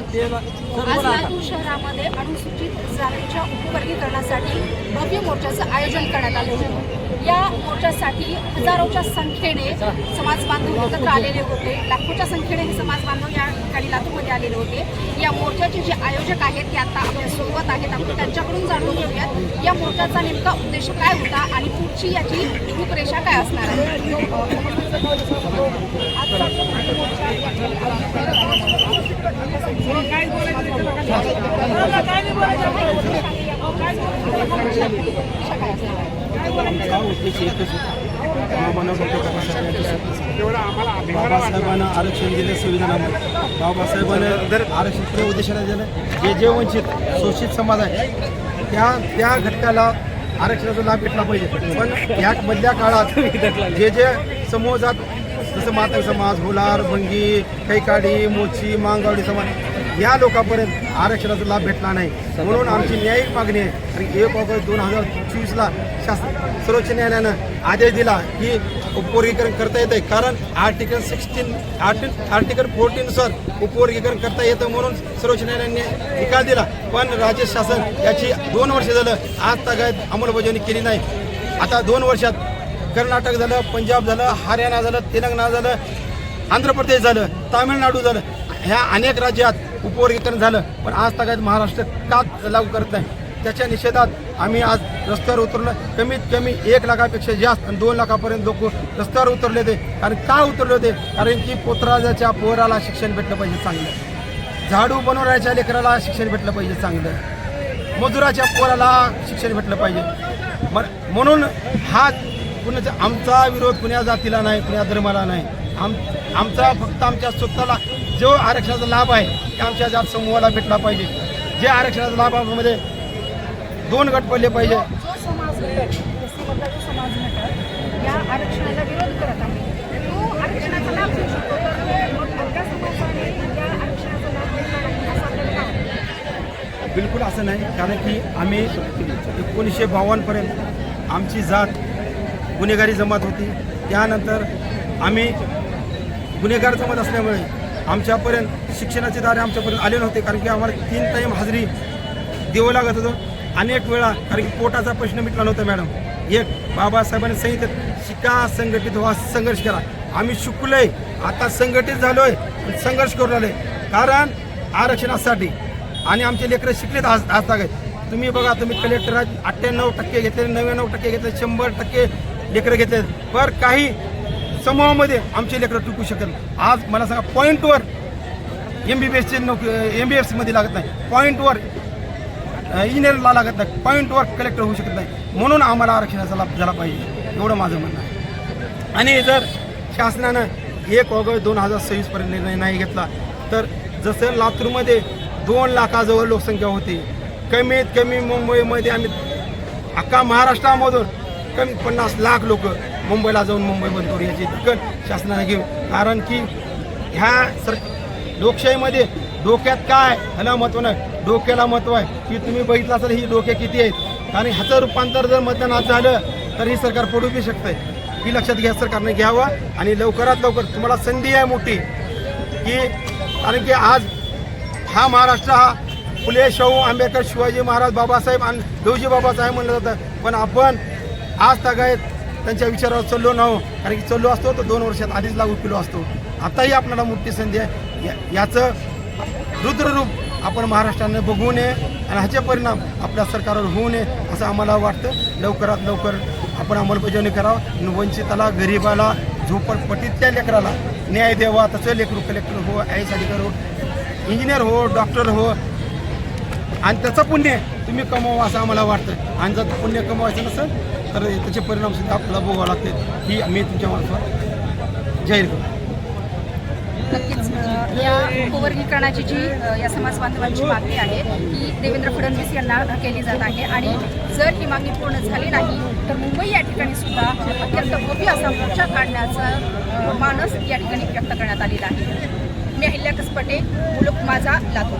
आज लातूर शहरामध्ये अनुसूचित जातीच्या उपवर्गीकरणासाठी भव्य मोर्चाचं आयोजन करण्यात आलं होतं। या मोर्चासाठी हजारोच्या संख्येने समाज बांधव एकत्र आलेले होते। लाखोच्या संख्येने हे समाज बांधव या ठिकाणी लातूरमध्ये आलेले होते। या मोर्चाचे जे आयोजक आहेत ते आता आपल्या सोबत आहेत, आपण त्यांच्याकडून जाणून घेऊयात या मोर्चाचा नेमका उद्देश काय होता आणि पुढची याची रूपरेषा काय असणार आहे। बाबासाहेबांना आरक्षण दिलं संविधानामध्ये, बाबासाहेबांना आरक्षण उद्देशाने दिलं। जे वंचित शोषित समाज आहे त्या घटकाला आरक्षणाचा लाभ भेटला पाहिजे। पण या मधल्या काळात जे समूह जात जसं मातंग समाज, होलार, भंगी, कैकाडी, मोची, मांगावडी समाज या लोकांपर्यंत आरक्षणाचा लाभ भेटला नाही। म्हणून आमची न्यायिक मागणी आहे आणि 1 ऑगस्ट 2024ला सर्वोच्च न्यायालयानं आदेश दिला की उपवर्गीकरण करता येतं, कारण आर्टिकल 14 नुसार उपवर्गीकरण करता येतं म्हणून सर्वोच्च न्यायालयाने निकाल दिला। पण राज्य शासन याची 2 वर्ष झालं आज तगायत अंमलबजावणी केली नाही। आता 2 वर्षात कर्नाटक झालं, पंजाब झालं, हरियाणा झालं, तेलंगणा झालं, आंध्र प्रदेश झालं, तामिळनाडू झालं, ह्या अनेक राज्यात उपवर्गीकरण झालं, पण आज तगायत महाराष्ट्र का लागू करत नाही। त्याच्या निषेधात आम्ही आज रस्त्यावर उतरलो। कमीत कमी 1 लाखापेक्षा जास्त आणि 2 लाखापर्यंत लोक रस्त्यावर उतरले होते। कारण का उतरले होते? कारण की पोतराजाच्या पोराला शिक्षण भेटलं पाहिजे चांगलं, झाडू बनवण्याच्या लेकराला शिक्षण भेटलं पाहिजे चांगलं, मजुराच्या पोराला शिक्षण भेटलं पाहिजे। म्हणून हा कुणाचा आमचा विरोध कुण्या जातीला नाही, कुण्या धर्माला नाही। आमचा फक्त आमच्या स्वतःला जो आरक्षणाचा लाभ आहे ते आमच्या जात समूहाला भेटला पाहिजे। जे आरक्षणाचा लाभामध्ये 2 गट पडले पाहिजे। जो समाज घटक जो समाज घटक या आरक्षणाला विरोध करत आहे तो आरक्षणाचा लाभ घेऊ शकतो, तर त्या समाजाने या आरक्षणाचा लाभ घेतला नाही असं आपल्याला वाटतं? बिलकुल असं नाही, कारण की आम्ही 1952 पर्यंत आमची जात गुन्हेगारी जमात होती। त्यानंतर आम्ही गुन्हेगार जमात असल्यामुळे आमच्यापर्यंत शिक्षणाचे दारे आमच्यापर्यंत आले नव्हते, कारण की आम्हाला 3 टाईम हाजरी देऊ लागत होतं अनेक वेळा, कारण की पोटाचा प्रश्न मिटला नव्हता। मॅडम, एक बाबासाहेबांनी सांगितलं शिका, संघटित व्हा, संघर्ष करा। आम्ही शिकलोय, आता संघटित झालोय, संघर्ष करू लागलोय कारण आरक्षणासाठी। आणि आमचे लेकरं शिकलेत आज तागत। तुम्ही बघा, तुम्ही कलेक्टरात 98% घेतले, 99% घेतले, 100% लेकरं घेतले, पर काही समूहामध्ये आमचे लेकरं टिकू शकत। आज मला सांगा, पॉईंटवर MBBSची नोकरी MBBSमध्ये लागत नाही, पॉईंटवर इंजिनिअरला लागत नाही, पॉईंटवर कलेक्टर होऊ शकत नाही। म्हणून आम्हाला आरक्षणाचा लाभ झाला पाहिजे, एवढं माझं म्हणणं आहे। आणि जर शासनानं 1 ऑगस्ट 2026 पर्यंत निर्णय नाही घेतला तर जसं लातूरमध्ये 2 लाखाजवळ लोकसंख्या होती, कमीत कमी मुंबईमध्ये आम्ही अख्खा महाराष्ट्रामधून कमी 50 लाख लोक मुंबईला जाऊन मुंबई बंद करू याची दखल शासनाने घेऊ। कारण की ह्या लोकशाहीमध्ये डोक्यात काय ह्याला महत्त्व नाही, डोक्याला महत्त्व आहे। की तुम्ही बघितलं असेल ही डोके किती आहेत, कारण ह्याचं रूपांतर जर मतदानात झालं तर ही सरकार पडू बी शकते। ही लक्षात घ्या, सरकारने घ्यावं आणि लवकरात लवकर तुम्हाला संधी आहे मोठी की, कारण की आज हा महाराष्ट्र हा फुले, शाहू, आंबेडकर, शिवाजी महाराज, बाबासाहेब आणि लवजी बाबासाहेब म्हणलं जातं, पण आपण आज तागायत त्यांच्या विचारावर चाललो नाही। कारण की चाललो असतो तर 2 वर्षात आधीच लागू केलो असतो। आताही आपल्याला मोठी संधी आहे, याचं रुद्ररूप आपण महाराष्ट्राने बघू नये आणि ह्याचे परिणाम आपल्या सरकारवर होऊ नये असं आम्हाला वाटतं। लवकरात लवकर आपण अंमलबजावणी करावं आणि वंचिताला, गरिबाला, झोपडपट्टीतल्या लेकराला न्याय द्यावा। तसं लेकरू कलेक्टर हो, IAS अधिकारी हो, इंजिनियर हो, डॉक्टर हो, आणि त्याचं पुण्य तुम्ही कमवा असं आम्हाला वाटतं। आणि जर पुण्य कमवायचं नसेल तर त्याचे परिणाम सुद्धा आपल्याला भोगावं लागते, ही मी तुमच्या मार्फत जाहीर करतो। नक्कीच या उपवर्गीकरणाची जी या समाज बांधवांची मागणी आहे ही देवेंद्र फडणवीस यांना केली जात आहे आणि जर ही मागणी पूर्ण झाली नाही तर मुंबई या ठिकाणी सुद्धा अत्यंत भव्य असा मोर्चा काढण्याचा मानस या ठिकाणी व्यक्त करण्यात आलेला आहे। मी अहिल्या कसपटे, मुलुक माझा, लातूर।